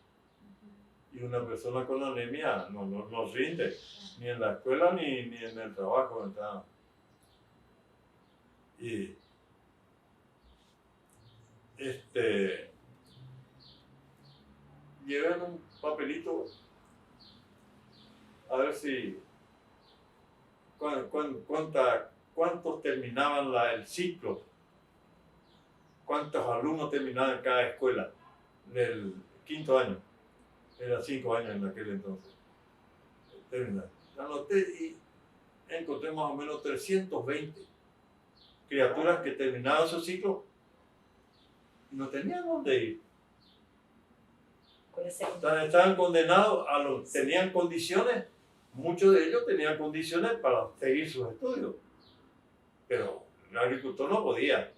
Y una persona con anemia no rinde, ni en la escuela ni en el trabajo. Nada. Y lleven un papelito a ver si cuántos terminaban el ciclo, cuántos alumnos terminaban en cada escuela del 5º año. Era 5 años en aquel entonces. Anoté y encontré más o menos 320 criaturas que terminaban su ciclo y no tenían dónde ir. Estaban condenados tenían condiciones, muchos de ellos tenían condiciones para seguir sus estudios, pero el agricultor no podía.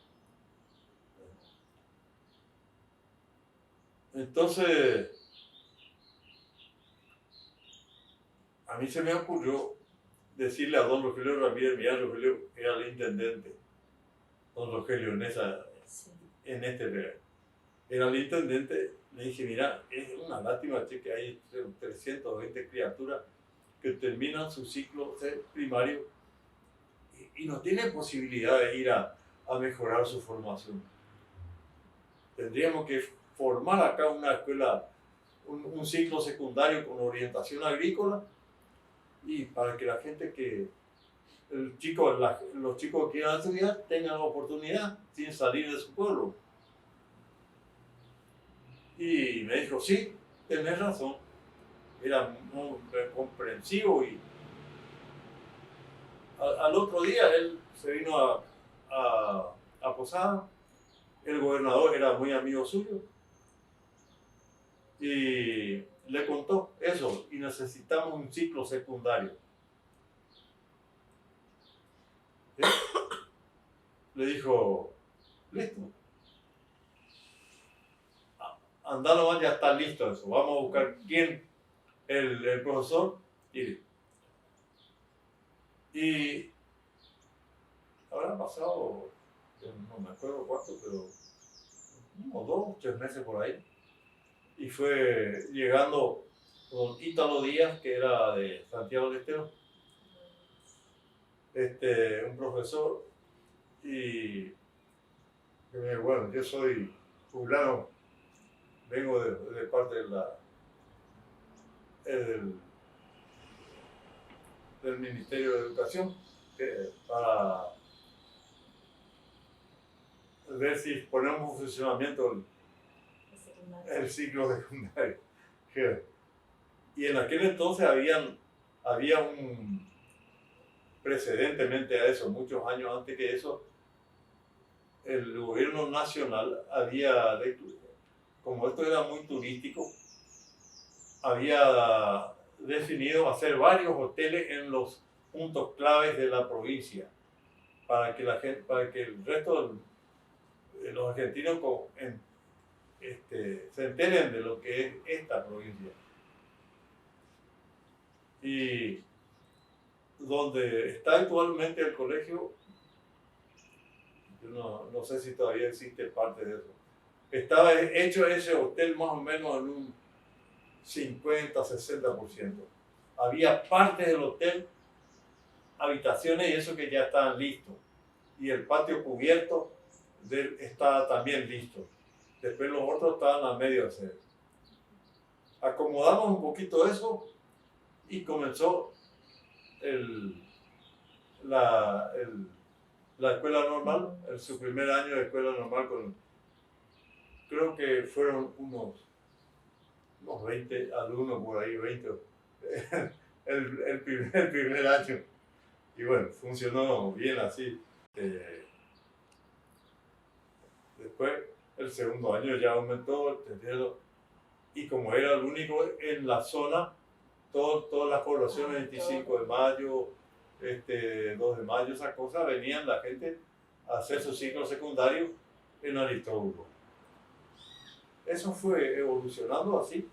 Entonces, a mí se me ocurrió decirle a don Rogelio Ramírez, mira, Rogelio era el intendente, don Rogelio en este era el intendente, le dije, mira, es una lástima que hay 320 criaturas que terminan su ciclo primario y no tienen posibilidad de ir a mejorar su formación. Tendríamos que formar acá una escuela, un ciclo secundario con orientación agrícola y para que la gente los chicos que quieran estudiar tengan la oportunidad sin salir de su pueblo. Y me dijo, sí, tenés razón. Era muy comprensivo y al otro día él se vino a Posada. El gobernador era muy amigo suyo y le contó eso y necesitamos un ciclo secundario. ¿Sí? Le dijo, listo. Andá nomás, ya está listo eso. Vamos a buscar quién, el profesor. Y habrán pasado, no me acuerdo cuánto, pero unos 2 o 3 meses por ahí. Y fue llegando don Ítalo Díaz, que era de Santiago del Estero, un profesor, y bueno, yo soy fulano, vengo de parte del Ministerio de Educación para ver si ponemos en funcionamiento el ciclo secundario. Y en aquel entonces había un precedentemente a eso, muchos años antes que eso, el gobierno nacional había, como esto era muy turístico, había definido hacer varios hoteles en los puntos claves de la provincia para que la gente, para que el resto de los argentinos se enteren de lo que es esta provincia. Y donde está actualmente el colegio, yo no sé si todavía existe parte de eso. Estaba hecho ese hotel más o menos en un 50-60%. Había partes del hotel, habitaciones y eso que ya estaban listos. Y el patio cubierto estaba también listo. Después los otros estaban a medio hacer. Acomodamos un poquito eso y comenzó la escuela normal, su primer año de escuela normal creo que fueron unos 20 alumnos por ahí, 20, el primer año. Y bueno, funcionó bien así. Después, el segundo año ya aumentó, el tercero, y como era el único en la zona, todas las poblaciones, 25 de mayo, 2 de mayo, esas cosas, venían la gente a hacer su ciclo secundario en Aristóbulo. Eso fue evolucionando así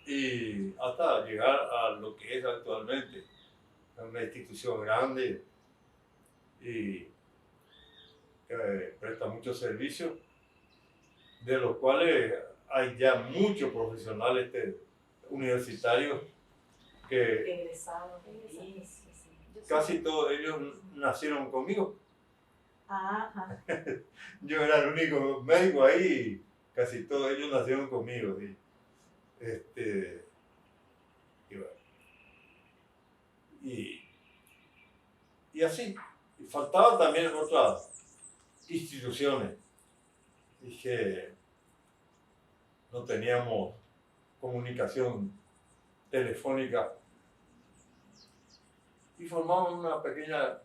y hasta llegar a lo que es actualmente, una institución grande y que presta muchos servicios, de los cuales hay ya muchos profesionales universitarios que Egresados. casi todos ellos nacieron conmigo. Ajá. Yo era el único médico ahí y casi todos ellos nacieron conmigo. ¿Sí? Y bueno. Y así. Y faltaban también otras instituciones. Dije, no teníamos comunicación telefónica y formamos una pequeña,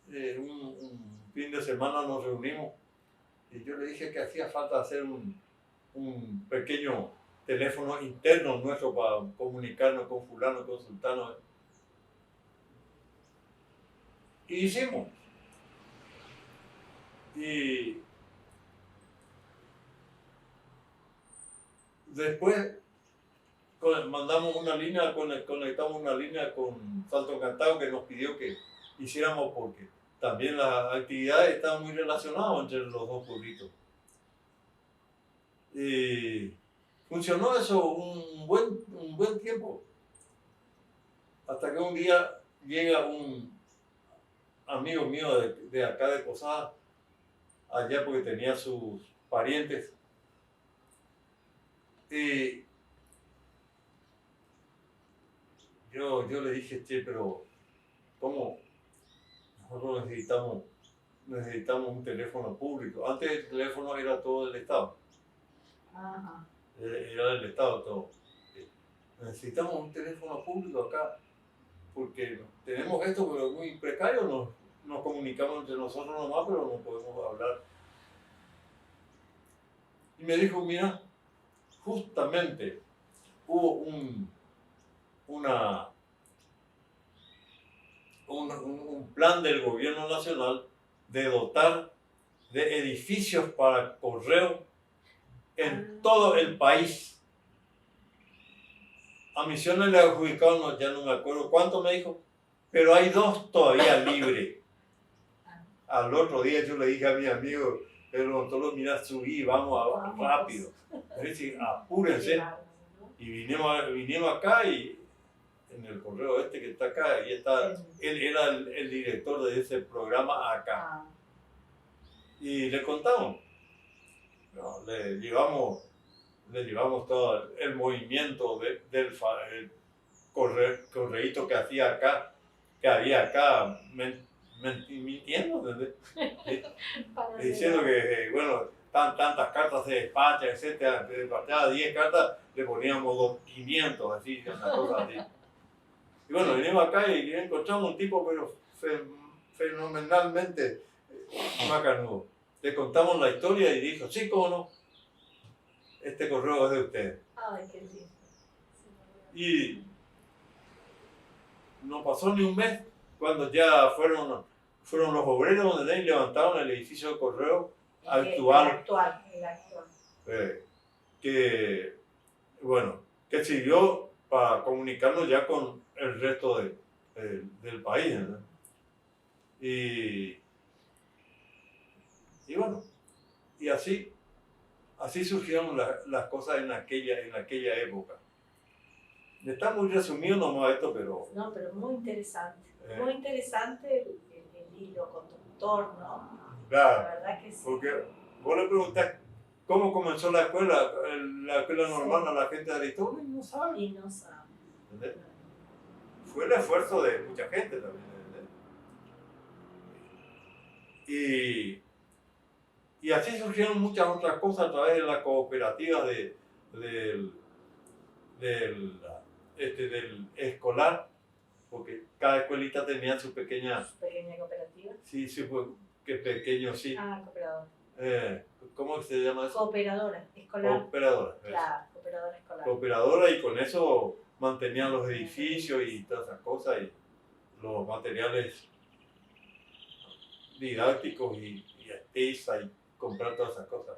un fin de semana nos reunimos y yo le dije que hacía falta hacer un pequeño teléfono interno nuestro para comunicarnos con fulano, con sultano. Y hicimos. Y después mandamos una línea, conectamos una línea con Salto Encantado que nos pidió que hiciéramos porque también las actividades estaban muy relacionadas entre los dos pueblitos. Y funcionó eso un buen tiempo. Hasta que un día llega un amigo mío de acá de Posada, allá porque tenía sus parientes. Y yo le dije, che, pero ¿cómo? Nosotros necesitamos un teléfono público. Antes el teléfono era todo del Estado. Ajá. Era del Estado todo. Necesitamos un teléfono público acá, porque tenemos esto, pero es muy precario, nos comunicamos entre nosotros nomás, pero no podemos hablar. Y me dijo, mira, justamente hubo un plan del gobierno nacional de dotar de edificios para correo en todo el país. A Misiones le adjudicaron, ya no me acuerdo cuánto me dijo, pero hay 2 todavía libres. Al otro día yo le dije a mi amigo Pedro Montoro, mira, subí, vamos rápido. Es decir, apúrense. Y vinimos acá y en el correo que está acá, y él era el director de ese programa acá. Y le contamos. No, le llevamos todo el movimiento del correíto que hacía acá, que había acá, mintiendo, diciendo que, bueno, tantas cartas se despachan, etcétera, se despachaba 10 cartas, le poníamos 500, así, una cosa así. Y bueno, venimos acá y encontramos un tipo pero fenomenalmente macanudo. Le contamos la historia y dijo, sí, cómo no, este correo es de usted. Ay, qué lindo. Y no pasó ni un mes cuando ya fueron los obreros donde levantaron el edificio de correo actual. El actual. Que, bueno, que sirvió para comunicarnos ya con el resto del país, ¿no? Y bueno, y así surgieron las cosas en aquella época. Está muy resumido nomás esto, pero... No, pero muy interesante. Muy interesante el hilo conductor, ¿no? Claro, La verdad que sí. porque vos le preguntás cómo comenzó la escuela normal Sí. a la gente de Aristóteles y no sabe. Y no sabe. ¿Entendés? Fue el esfuerzo de mucha gente también, ¿entendés? Y así surgieron muchas otras cosas a través de las cooperativas del escolar, porque cada escuelita tenía su pequeña... Su pequeña cooperativa. Sí, sí, pues, que pequeño, sí. Ah, cooperadora. ¿Cómo se llama eso? Cooperadora escolar. Cooperadora. Claro, cooperadora escolar. Cooperadora, y con eso mantenían los edificios y todas esas cosas y los materiales didácticos y tiza y comprar todas esas cosas.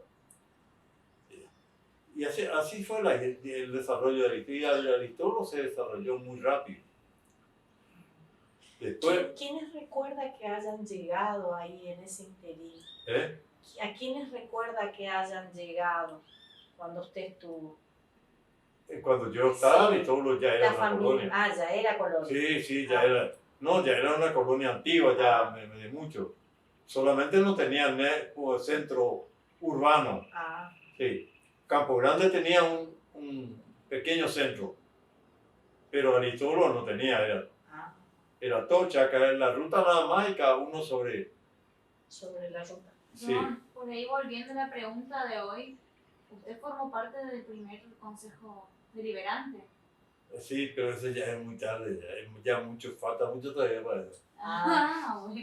Y así fue el desarrollo de Aristóteles. Y Aristóteles se desarrolló muy rápido. Después, ¿Quiénes recuerda que hayan llegado ahí en ese interín? ¿A quiénes recuerda que hayan llegado cuando usted estuvo? Cuando yo estaba, Sí. Aristóteles ya era La una familia. colonia. Ah, ya era colonia. Sí, ya era. No, ya era una colonia antigua, ya de mucho. Solamente no tenía centro urbano. Ah, Sí. Campo Grande tenía un pequeño centro, pero Aristóteles no tenía, era todo chaca, en la ruta nada más y cada uno sobre la ruta. Sí. No, por ahí volviendo a la pregunta de hoy, usted formó parte del primer consejo deliberante. Sí, pero eso ya es muy tarde, ya mucho, falta mucho todavía para eso. Bueno.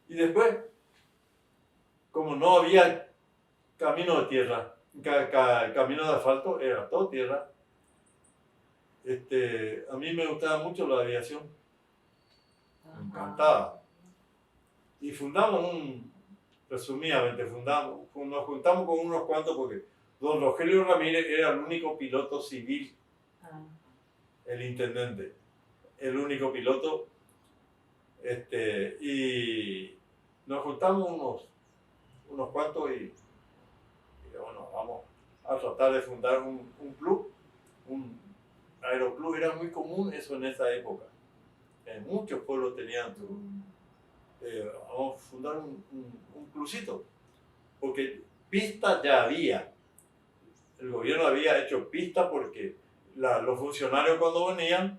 Y después, como no había camino de tierra, camino de asfalto, era todo tierra. A mí me gustaba mucho la aviación, me encantaba. Y resumidamente, nos juntamos con unos cuantos porque don Rogelio Ramírez era el único piloto civil, el intendente, el único piloto. Y nos juntamos unos cuantos y bueno, vamos a tratar de fundar un club, un aeroclub. Era muy común eso en esa época. En muchos pueblos tenían vamos a fundar un clubcito, porque pista ya había. El gobierno había hecho pista porque los funcionarios cuando venían,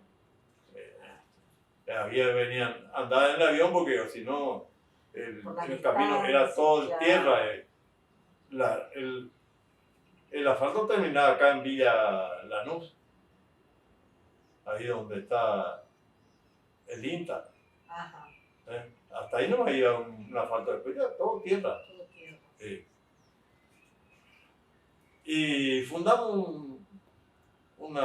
andaban en el avión porque si no, el camino era todo en tierra. El asfalto terminaba acá en Villa Lanús, ahí donde está el INTA. Ajá. Hasta ahí no había un asfalto, después ya todo tierra. Todo tierra. Sí. Y fundamos un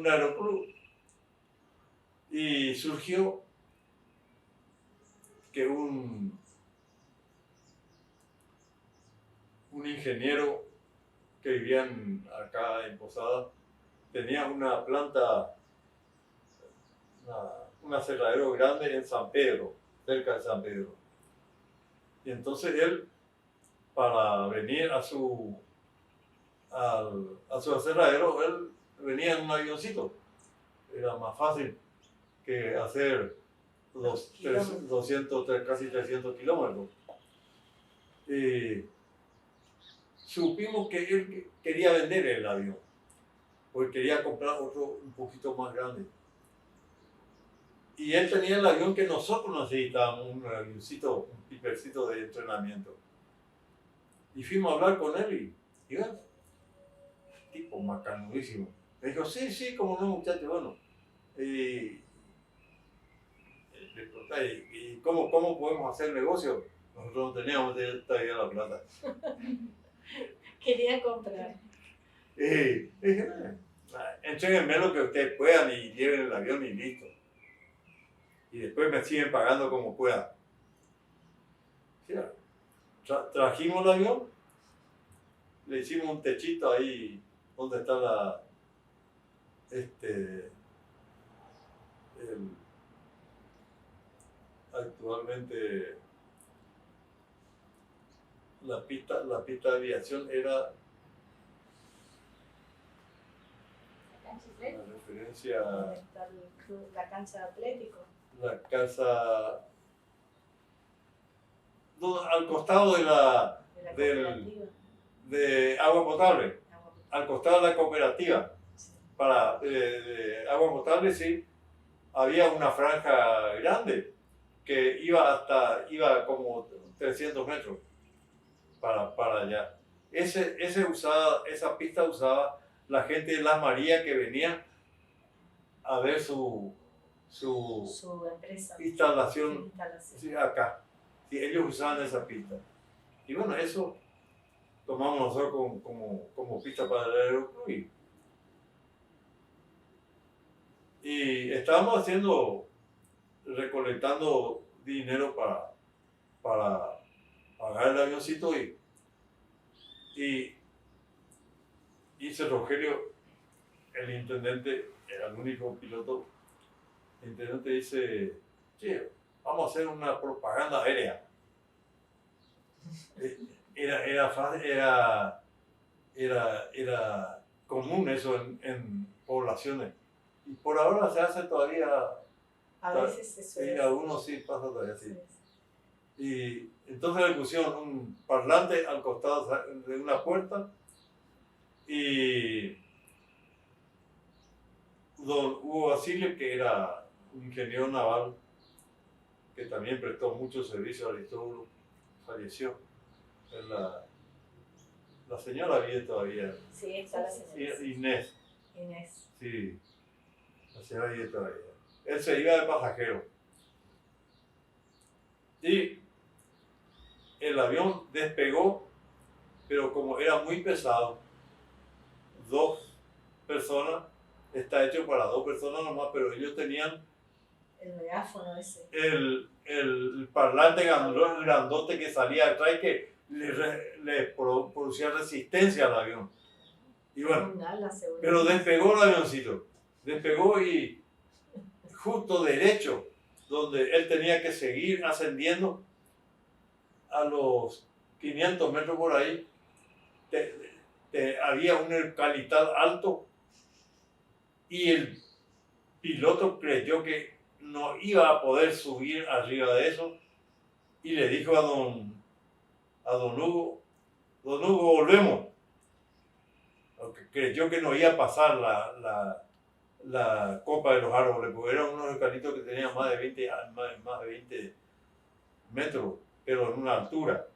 aeroclub y surgió que un ingeniero que vivía acá en Posada tenía una planta, un aserradero grande en San Pedro, cerca de San Pedro. Y entonces él, para venir a su aserradero, él venía en un avioncito. Era más fácil que hacer los 200, casi 300 kilómetros. Y supimos que él quería vender el avión, porque quería comprar otro un poquito más grande. Y él tenía el avión que nosotros necesitábamos, un avioncito, un pipercito de entrenamiento. Y fuimos a hablar con él y bueno, tipo macanudísimo. Me dijo, sí, como no, muchacho, bueno. Y le pregunté, ¿y cómo podemos hacer negocio? Nosotros no teníamos todavía la plata. Quería comprar. Y dije, entréguenme lo que ustedes puedan y lleven el avión y listo. Y después me siguen pagando como puedan. Sí, trajimos el avión, le hicimos un techito ahí donde está actualmente la pista de aviación era la referencia, ¿Dónde está la cancha de Atlético? la casa al costado de la cooperativa. de agua potable, al costado de la cooperativa. Sí. Para de agua potable, sí, había una franja grande que iba como 300 metros para allá. Esa pista usaba la gente de Las Marías que venía a ver su empresa. instalación sí, acá. Sí, ellos usaban esa pista. Y bueno, eso tomamos nosotros como pista para el aeroclub. Y estábamos recolectando dinero para pagar el avioncito y Rogelio, el intendente, era el único piloto, el intendente dice, che, vamos a hacer una propaganda aérea. Era común eso en poblaciones. Y por ahora se hace todavía. A veces se suele. Sí, algunos sí pasa todavía así. Y entonces le pusieron un parlante al costado de una puerta y don Hugo Basile, que era un ingeniero naval, que también prestó mucho servicio a Aristóbulo, falleció. La señora vive todavía. Sí, está la señora. Inés. Inés. Sí, la señora vive todavía. Él se iba de pasajero. Y el avión despegó, pero como era muy pesado, 2 personas, está hecho para 2 personas nomás, pero ellos tenían el megáfono ese. El parlante grandote que salía detrás y que le producía resistencia al avión. Y bueno, pero despegó el avioncito. Despegó y justo derecho, donde él tenía que seguir ascendiendo, a los 500 metros por ahí, había un eucaliptal alto y el piloto creyó que no iba a poder subir arriba de eso y le dijo a don Hugo, volvemos. Porque creyó que no iba a pasar la copa de los árboles, porque eran unos eucaliptos que tenían más de 20 metros, pero en una altura.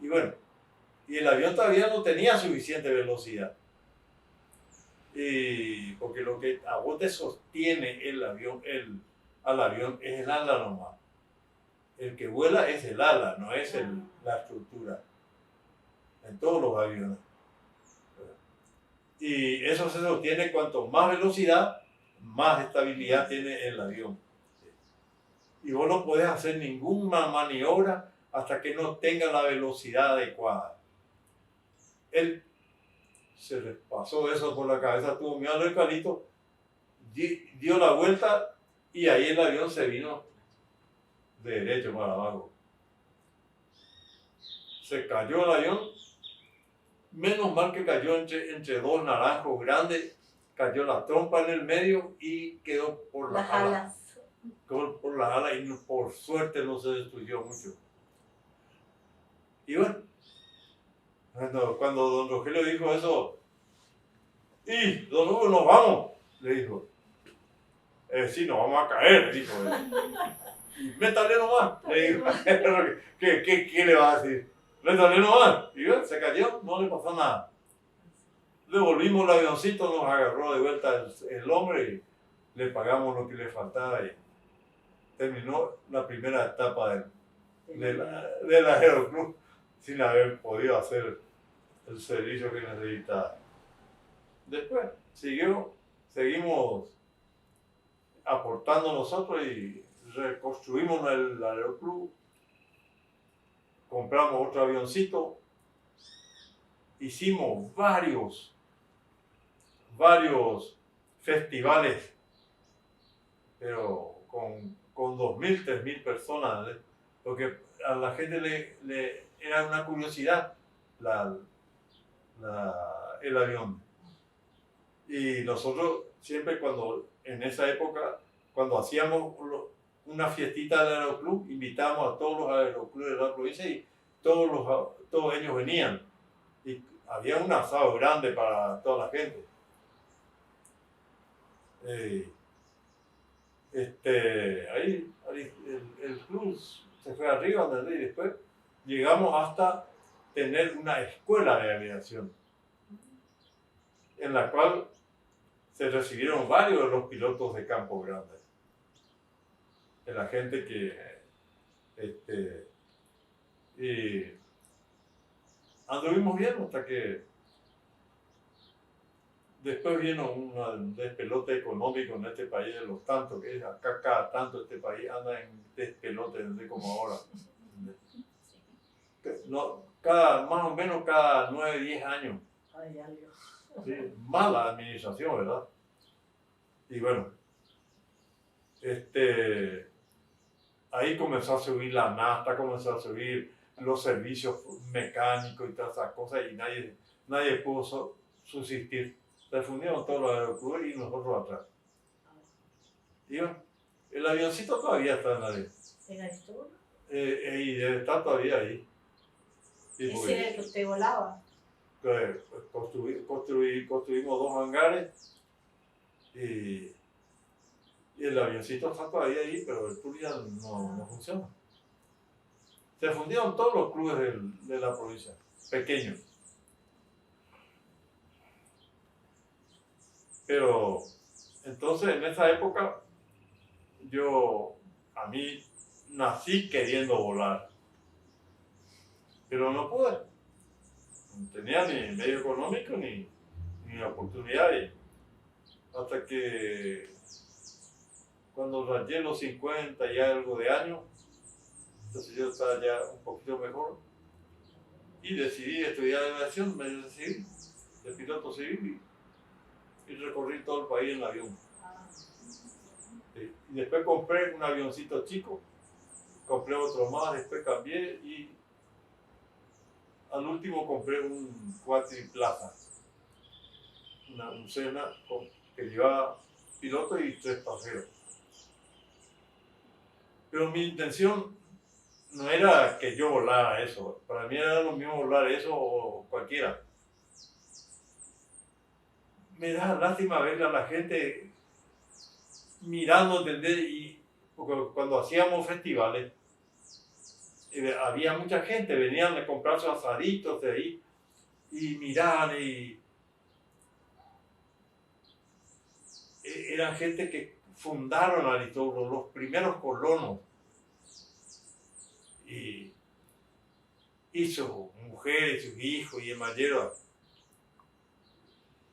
Y bueno, y el avión todavía no tenía suficiente velocidad. Porque lo que a vos te sostiene al avión es el ala nomás. El que vuela es el ala, no es la estructura. En todos los aviones. Y eso se sostiene cuanto más velocidad, más estabilidad tiene el avión. Y vos no podés hacer ninguna maniobra hasta que no tenga la velocidad adecuada. Él se le pasó eso por la cabeza, tuvo miedo al eucalipto, dio la vuelta y ahí el avión se vino de derecho para abajo. Se cayó el avión, menos mal que cayó entre 2 naranjos grandes, cayó la trompa en el medio y quedó por las alas. Por las alas y por suerte no se destruyó mucho. Y bueno, cuando don Rogelio dijo eso, y don Hugo, nos vamos, le dijo. Sí, nos vamos a caer, dijo él. Métale nomás, le dijo. ¿Qué le va a decir? Métale nomás. Y bueno, se cayó, no le pasó nada. Devolvimos el avioncito, nos agarró de vuelta el hombre y le pagamos lo que le faltaba y terminó la primera etapa del aeroclub sin haber podido hacer el servicio que necesitaba. Después seguimos aportando nosotros y reconstruimos el aeroclub, compramos otro avioncito, hicimos varios festivales, pero con 2.000, 3.000 personas, porque a la gente le era una curiosidad el avión. Y nosotros siempre en esa época, cuando hacíamos una fiestita del aeroclub, invitábamos a todos los aeroclubes de la provincia y todos ellos venían. Y había un asado grande para toda la gente. Ahí el club se fue arriba, ¿entendés? Y después llegamos hasta tener una escuela de aviación, en la cual se recibieron varios de los pilotos de Campo Grande, de la gente y anduvimos bien hasta que después vino un despelote económico en este país, de los tantos que es acá, cada tanto este país anda en despelote, no sé como ahora. No, más o menos cada 9, 10 años. Sí, mala administración, ¿verdad? Y bueno, ahí comenzó a subir la nafta, comenzó a subir los servicios mecánicos y todas esas cosas y nadie pudo subsistir. Se fundieron todos los aeroclubes y nosotros atrás. Y bueno, el avioncito todavía está en la ley. ¿En Aristóbulo? Y está todavía ahí. ¿Ese era el que usted volaba? Construimos 2 hangares y el avioncito está todavía ahí, pero el tour ya no funciona. Se fundieron todos los clubes de la provincia, pequeños. Pero entonces en esa época a mí nací queriendo volar, pero no pude. No tenía ni medio económico ni oportunidad. Hasta que cuando rayé los 50 y algo de años, entonces yo estaba ya un poquito mejor y decidí estudiar aviación, me decidí de piloto civil y recorrí todo el país en avión. Y después compré un avioncito chico, compré otro más, después cambié y al último compré un cuatriplaza, un Cessna que llevaba piloto y 3 pasajeros. Pero mi intención no era que yo volara eso, para mí era lo mismo volar eso o cualquiera. Me da lástima ver a la gente mirando, ¿entendés? Y porque cuando hacíamos festivales, había mucha gente, venían a comprar sus asaditos de ahí y miraban y eran gente que fundaron Aristóbulo, los primeros colonos y sus mujeres, sus hijos y el mayero.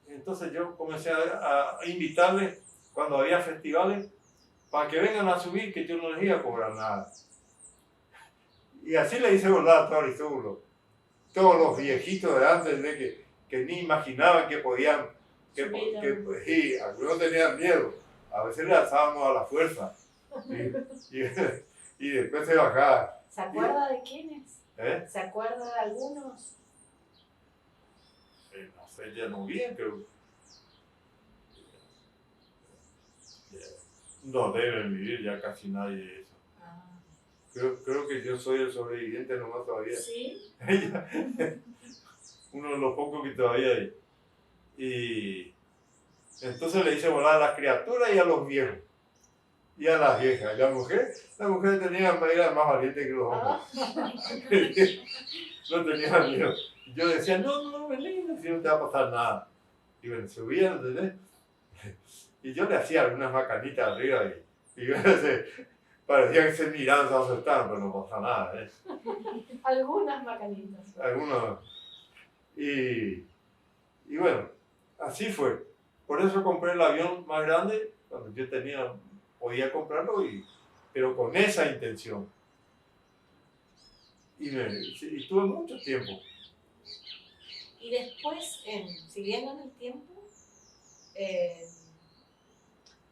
Entonces yo comencé a invitarles cuando había festivales para que vengan a subir, que yo no les iba a cobrar nada. Y así le hice volar a todo Aristóbulo. Todos los viejitos de antes que ni imaginaban que podían, y algunos tenían miedo. A veces le alzábamos a la fuerza. Y después se bajaba. ¿Se acuerda de quiénes? ¿Se acuerda de algunos? No sé, ya no bien, pero no deben vivir ya casi nadie de eso. Creo que yo soy el sobreviviente nomás todavía. ¿Sí? Uno de los pocos que todavía hay. Y entonces le hice volar a las criaturas y a los viejos. Y a las viejas. Y la mujer era más valiente que los hombres. No tenía miedo. Yo decía, no, vení, si no te va a pasar nada. Y bueno, subían, ¿entendés? Y yo le hacía algunas macanitas arriba y parecía que se miraban, se asustaban, pero no pasa nada, ¿eh? Algunas macanitas. Algunos. Y bueno, así fue. Por eso compré el avión más grande, cuando yo podía comprarlo, pero con esa intención. Y tuve mucho tiempo. Y después, siguiendo en el tiempo,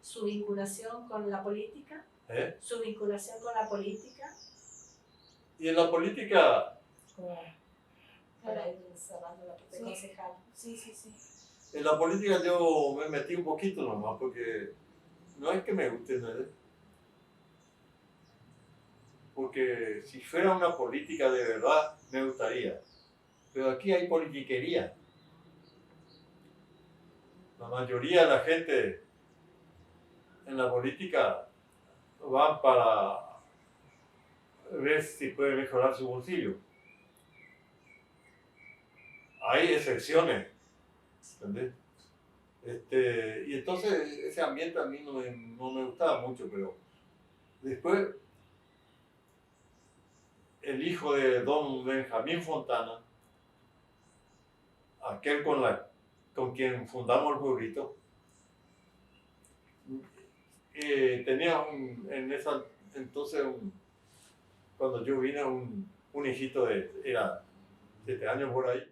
su vinculación con la política. ¿Eh? Su vinculación con la política. Y en la política, Como para ir cerrando la parte concejal. Sí, sí, sí. en la política yo me metí un poquito nomás, porque no es que me guste, ¿no? Porque si fuera una política de verdad, me gustaría. Pero aquí hay politiquería. La mayoría de la gente en la política van para ver si puede mejorar su bolsillo. Hay excepciones, ¿entendés? Y entonces ese ambiente a mí no me gustaba mucho, pero después el hijo de don Benjamín Fontana, aquel con quien fundamos el pueblito, tenía entonces, cuando yo vine, un hijito era 7 años por ahí,